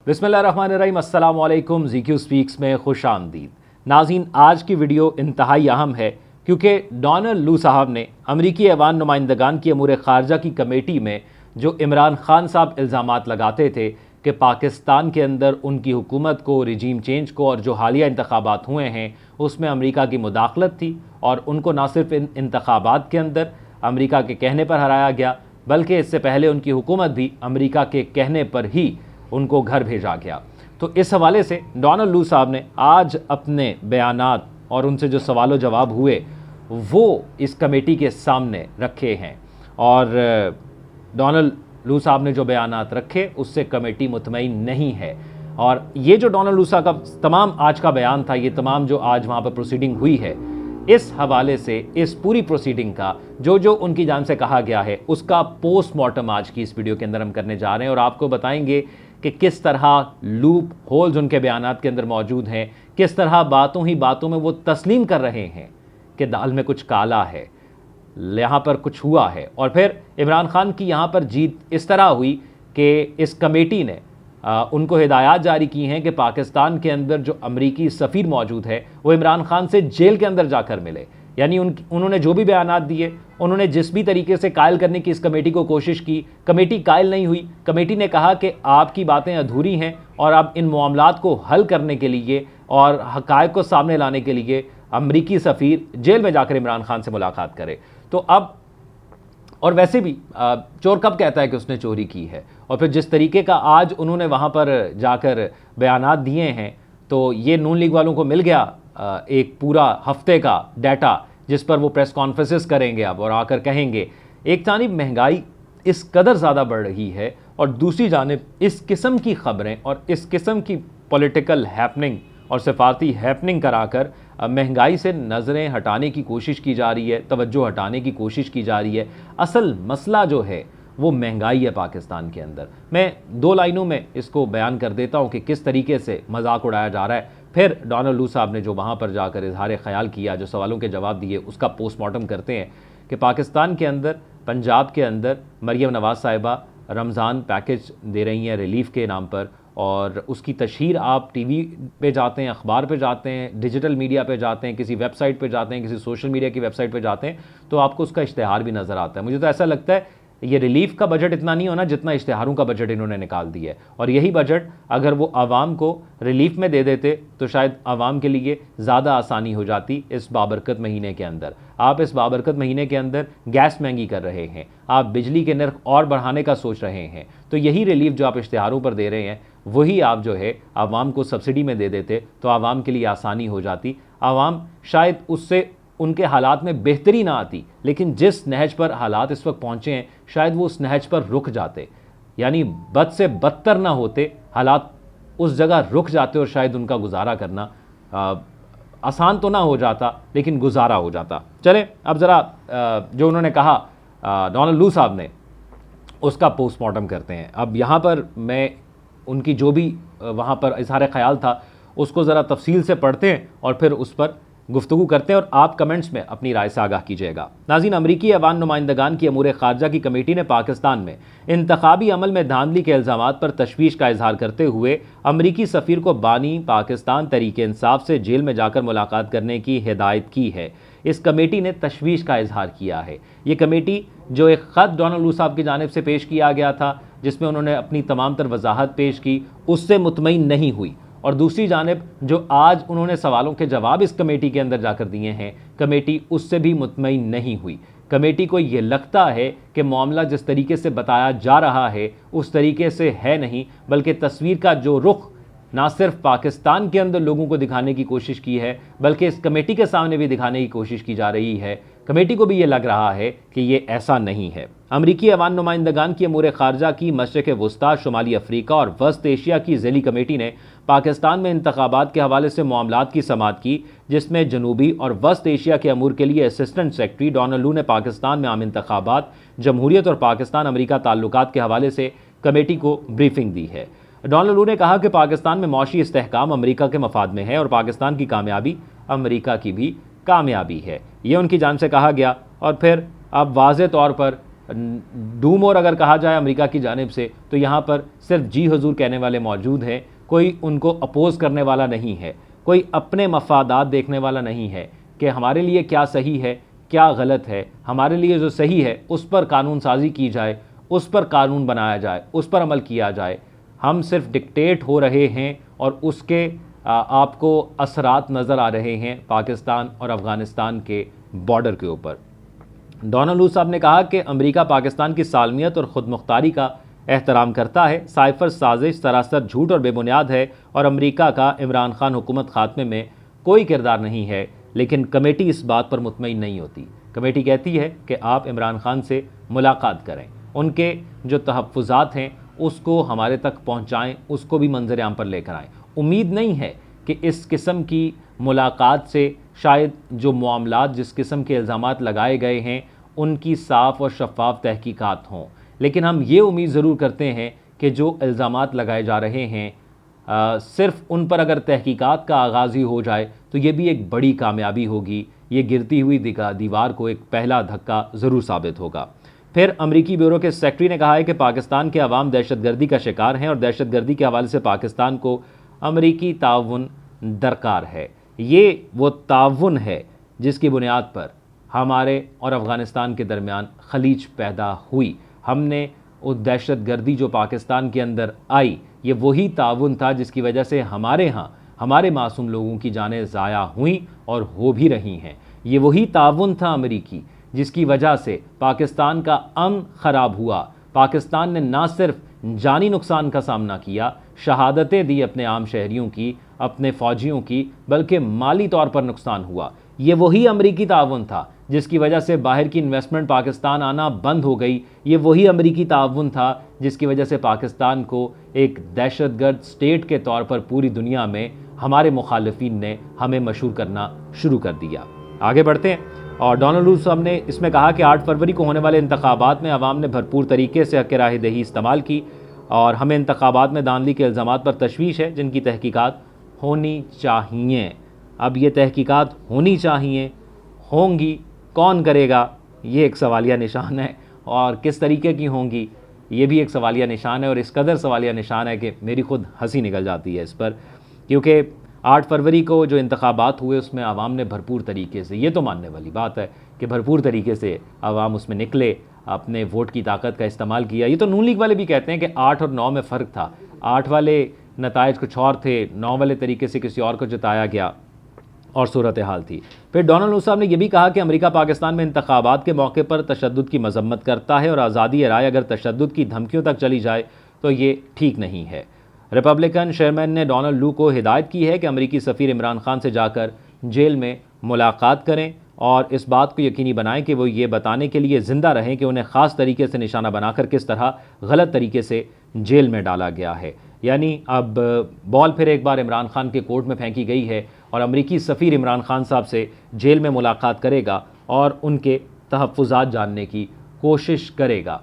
बिस्मिल्लाहिर्रहमानिर्रहीम, अस्सलाम वालेकुम। ज़ीक्यू स्पीक्स में खुश आमदीद। नाज़रीन, आज की वीडियो इंतहाई अहम है क्योंकि डोनाल्ड लू साहब ने अमरीकी ऐवान नुमाइंदगान की अमूर ख़ारजा की कमेटी में जो इमरान खान साहब इल्ज़ामात लगाते थे कि पाकिस्तान के अंदर उनकी हुकूमत को, रिजीम चेंज को और जो हालिया इंतखाबात हुए हैं उसमें अमरीका की मुदाखलत थी और उनको ना सिर्फ इन इंतखाबात के अंदर अमरीका के कहने पर हराया गया बल्कि इससे पहले उनकी हुकूमत भी अमरीका के कहने पर ही उनको घर भेजा गया। तो इस हवाले से डोनाल्ड लू साहब ने आज अपने बयानात और उनसे जो सवाल जवाब हुए वो इस कमेटी के सामने रखे हैं और डोनाल्ड लू साहब ने जो बयानात रखे उससे कमेटी मुतमईन नहीं है। और ये जो डोनाल्ड लू साहब का तमाम आज का बयान था, ये तमाम जो आज वहाँ पर प्रोसीडिंग हुई है, इस हवाले से इस पूरी प्रोसीडिंग का जो जो उनकी जान से कहा गया है उसका पोस्टमार्टम आज की इस वीडियो के अंदर हम करने जा रहे हैं और आपको बताएंगे कि किस तरह लूप होल्स उनके बयानात के अंदर मौजूद हैं, किस तरह बातों ही बातों में वो तस्लीम कर रहे हैं कि दाल में कुछ काला है, यहाँ पर कुछ हुआ है। और फिर इमरान खान की यहाँ पर जीत इस तरह हुई कि इस कमेटी ने उनको हिदायत जारी की हैं कि पाकिस्तान के अंदर जो अमरीकी सफ़ीर मौजूद है वो इमरान खान से जेल के अंदर जाकर मिले। यानी उन्होंने जो भी बयानात दिए, उन्होंने जिस भी तरीके से कायल करने की इस कमेटी को कोशिश की, कमेटी कायल नहीं हुई। कमेटी ने कहा कि आपकी बातें अधूरी हैं और अब इन मामलात को हल करने के लिए और हक़ाइक़ को सामने लाने के लिए अमरीकी सफ़ीर जेल में जाकर इमरान खान से मुलाकात करे। तो अब और वैसे भी चोर कब कहता है कि उसने चोरी की है। और फिर जिस तरीके का आज उन्होंने वहाँ पर जाकर बयानात दिए हैं तो ये नून लीग वालों को मिल गया एक पूरा हफ्ते का डाटा जिस पर वो प्रेस कॉन्फ्रेंसेस करेंगे अब और आकर कहेंगे। एक जानिब महंगाई इस कदर ज़्यादा बढ़ रही है और दूसरी जानिब इस किस्म की ख़बरें और इस किस्म की पॉलिटिकल हैपनिंग और सफारती हैपनिंग कराकर महंगाई से नज़रें हटाने की कोशिश की जा रही है, तवज्जो हटाने की कोशिश की जा रही है। असल मसला जो है वो महंगाई है पाकिस्तान के अंदर। मैं दो लाइनों में इसको बयान कर देता हूँ कि किस तरीके से मजाक उड़ाया जा रहा है। फिर डोनाल्ड लू साहब ने जो वहाँ पर जाकर इजहार ख्याल किया, जो सवालों के जवाब दिए, उसका पोस्टमार्टम करते हैं कि पाकिस्तान के अंदर, पंजाब के अंदर मरियम नवाज़ साहिबा रमज़ान पैकेज दे रही हैं रिलीफ़ के नाम पर और उसकी तशहीर आप टीवी पे जाते हैं, अखबार पे जाते हैं, डिजिटल मीडिया पे जाते हैं, किसी वेबसाइट पे जाते हैं, किसी सोशल मीडिया की वेबसाइट पे जाते हैं तो आपको उसका इश्तिहार भी नज़र आता है। मुझे तो ऐसा लगता है ये रिलीफ का बजट इतना नहीं होना जितना इश्तिहारों का बजट इन्होंने निकाल दिया है। और यही बजट अगर वो आवाम को रिलीफ में दे देते तो शायद आवाम के लिए ज़्यादा आसानी हो जाती। इस बाबरकत महीने के अंदर आप इस बाबरकत महीने के अंदर गैस महंगी कर रहे हैं, आप बिजली के नर्ख और बढ़ाने का सोच रहे हैं, तो यही रिलीफ जो आप इश्तिहारों पर दे रहे हैं वही आप जो है आवाम को सब्सिडी में दे देते तो आवाम के लिए आसानी हो जाती। आवाम शायद उससे उनके हालात में बेहतरी ना आती, लेकिन जिस नहज पर हालात इस वक्त पहुँचे हैं शायद वो उस नहज पर रुक जाते, यानी बद से बदतर ना होते, हालात उस जगह रुक जाते और शायद उनका गुजारा करना आसान तो ना हो जाता लेकिन गुजारा हो जाता। चलें अब ज़रा जो उन्होंने कहा डोनाल्ड लू साहब ने उसका पोस्टमार्टम करते हैं। अब यहाँ पर मैं उनकी जो भी वहाँ पर इज़हार ख्याल था उसको ज़रा तफसील से पढ़ते हैं और फिर उस पर गुफ्तगू करते हैं और आप कमेंट्स में अपनी राय से आगाह कीजिएगा। नाज़रीन, अमरीकी ऐवान नुमाइंदगान की अमूर ख़ारजा की कमेटी ने पाकिस्तान में इंतखाबी अमल में धांधली के इल्ज़ामात पर तशवीश का इजहार करते हुए अमरीकी सफ़ीर को बानी पाकिस्तान तरीके इंसाफ से जेल में जाकर मुलाकात करने की हिदायत की है। इस कमेटी ने तशवीश का इजहार किया है। ये कमेटी जो एक ख़त डोनाल्ड लू साहब की जानिब से पेश किया गया था जिसमें उन्होंने अपनी तमाम तर वजाहत पेश की, उससे मुतमईन नहीं हुई। और दूसरी जानिब जो आज उन्होंने सवालों के जवाब इस कमेटी के अंदर जाकर दिए हैं, कमेटी उससे भी मुतमईन नहीं हुई। कमेटी को ये लगता है कि मामला जिस तरीके से बताया जा रहा है उस तरीके से है नहीं, बल्कि तस्वीर का जो रुख ना सिर्फ पाकिस्तान के अंदर लोगों को दिखाने की कोशिश की है बल्कि इस कमेटी के सामने भी दिखाने की कोशिश की जा रही है। कमेटी को भी ये लग रहा है कि ये ऐसा नहीं है। अमरीकी ऐवान नुमाइंदगान की अमूर ख़ारजा की मशरिक़ वस्ता, शुमाली अफ्रीका और वस्त एशिया की ज़ैली कमेटी ने पाकिस्तान में इंतखाबात के हवाले से मामलात की समाअत की, जिसमें जनूबी और वस्त एशिया के अमूर के लिए असिस्टेंट सेक्रेटरी डोनाल्ड लू ने पाकिस्तान में आम इंतखाबात, जमहूरियत और पाकिस्तान अमरीका ताल्लुकात के हवाले से कमेटी को ब्रीफिंग दी है। डोनाल्ड लू ने कहा कि पाकिस्तान में मौशी इस्तेहकाम अमरीका के मफाद में है और पाकिस्तान की कामयाबी अमरीका की भी कामयाबी है, ये उनकी जान से कहा गया। और फिर अब वाज़े तौर पर डूम और अगर कहा जाए अमेरिका की जानिब से तो यहाँ पर सिर्फ जी हुजूर कहने वाले मौजूद हैं, कोई उनको अपोज करने वाला नहीं है, कोई अपने मफादात देखने वाला नहीं है कि हमारे लिए क्या सही है क्या गलत है। हमारे लिए जो सही है उस पर कानून साजी की जाए, उस पर कानून बनाया जाए, उस पर अमल किया जाए। हम सिर्फ डिक्टेट हो रहे हैं और उसके आपको असरात नज़र आ रहे हैं पाकिस्तान और अफ़गानिस्तान के बॉर्डर के ऊपर। डोनाल्ड लू साहब ने कहा कि अमेरिका पाकिस्तान की सालमियत और ख़ुद मुख्तारी का एहतराम करता है। साइफर साजिश सरासर झूठ और बेबुनियाद है और अमेरिका का इमरान खान हुकूमत खात्मे में कोई किरदार नहीं है, लेकिन कमेटी इस बात पर मुतमईन नहीं होती। कमेटी कहती है कि आप इमरान खान से मुलाकात करें, उनके जो तहफ़्फ़ुज़ात हैं उसको हमारे तक पहुँचाएँ, उसको भी मंजर आम पर लेकर आएँ। उम्मीद नहीं है कि इस किस्म की मुलाकात से शायद जो मामलात जिस किस्म के इल्ज़ामात लगाए गए हैं उनकी साफ़ और शफ़ाफ तहकीकात हों, लेकिन हम ये उम्मीद ज़रूर करते हैं कि जो इल्ज़ामात लगाए जा रहे हैं सिर्फ़ उन पर अगर तहकीकात का आगाज़ ही हो जाए तो ये भी एक बड़ी कामयाबी होगी। ये गिरती हुई दीवार को एक पहला धक्का ज़रूर साबित होगा। फिर अमरीकी ब्यूरो के सेक्रेटरी ने कहा है कि पाकिस्तान के अवाम दहशतगर्दी का शिकार हैं और दहशतगर्दी के हवाले से पाकिस्तान को अमरीकी ताउन दरकार है। ये वो ताउन है जिसकी बुनियाद पर हमारे और अफ़गानिस्तान के दरमियान खलीज पैदा हुई। हमने उस दहशतगर्दी जो पाकिस्तान के अंदर आई, ये वही ताउन था जिसकी वजह से हमारे यहाँ हमारे मासूम लोगों की जानें ज़ाया हुई और हो भी रही हैं। ये वही ताउन था अमरीकी जिसकी वजह से पाकिस्तान का अमन ख़राब हुआ। पाकिस्तान ने ना सिर्फ जानी नुकसान का सामना किया, शहादतें दी अपने आम शहरियों की, अपने फ़ौजियों की, बल्कि माली तौर पर नुकसान हुआ। ये वही अमरीकी ताउन था जिसकी वजह से बाहर की इन्वेस्टमेंट पाकिस्तान आना बंद हो गई। ये वही अमरीकी ताउन था जिसकी वजह से पाकिस्तान को एक दहशतगर्द स्टेट के तौर पर पूरी दुनिया में हमारे मुखालिफिन ने हमें मशहूर करना शुरू कर दिया। आगे बढ़ते हैं और डोनाल्ड लू साहब ने इसमें कहा कि 8 फरवरी को होने वाले इंतखाबात में अवाम ने भरपूर तरीके से हक़ राह दही इस्तेमाल की और हमें इंतखाबात में धांधली के इल्ज़ामात पर तशवीश है जिनकी तहकीकात होनी चाहिए। अब ये तहकीकात होनी चाहिए, होंगी, कौन करेगा ये एक सवालिया निशान है और किस तरीके की होंगी ये भी एक सवालिया निशान है। और इस कदर सवालिया निशान है कि मेरी खुद हंसी निकल जाती है इस पर, क्योंकि 8 फरवरी को जो इंतखाबात हुए उसमें आवाम ने भरपूर तरीके से, ये तो मानने वाली बात है कि भरपूर तरीके से आवाम उसमें निकले, अपने वोट की ताकत का इस्तेमाल किया। ये तो नून लीग वाले भी कहते हैं कि 8 और 9 में फ़र्क था, 8 वाले नताइज कुछ और थे, 9 वाले तरीके से किसी और को जिताया गया और सूरत हाल थी। फिर डोनाल्ड लू साहब ने यह भी कहा कि अमेरिका पाकिस्तान में इंतखाबात के मौके पर तशद्दुद की मजम्मत करता है और आज़ादी राय अगर तशद्दुद की धमकियों तक चली जाए तो ये ठीक नहीं है। रिपब्लिकन चेयरमैन ने डोनाल्ड लू को हिदायत की है कि अमेरिकी सफ़ीर इमरान खान से जाकर जेल में मुलाकात करें और इस बात को यकीनी बनाएं कि वो ये बताने के लिए ज़िंदा रहें कि उन्हें ख़ास तरीके से निशाना बनाकर किस तरह गलत तरीके से जेल में डाला गया है। यानी अब बॉल फिर एक बार इमरान खान के कोर्ट में फेंकी गई है और अमेरिकी सफ़ीर इमरान खान साहब से जेल में मुलाकात करेगा और उनके तहफ़्फ़ुज़ात जानने की कोशिश करेगा।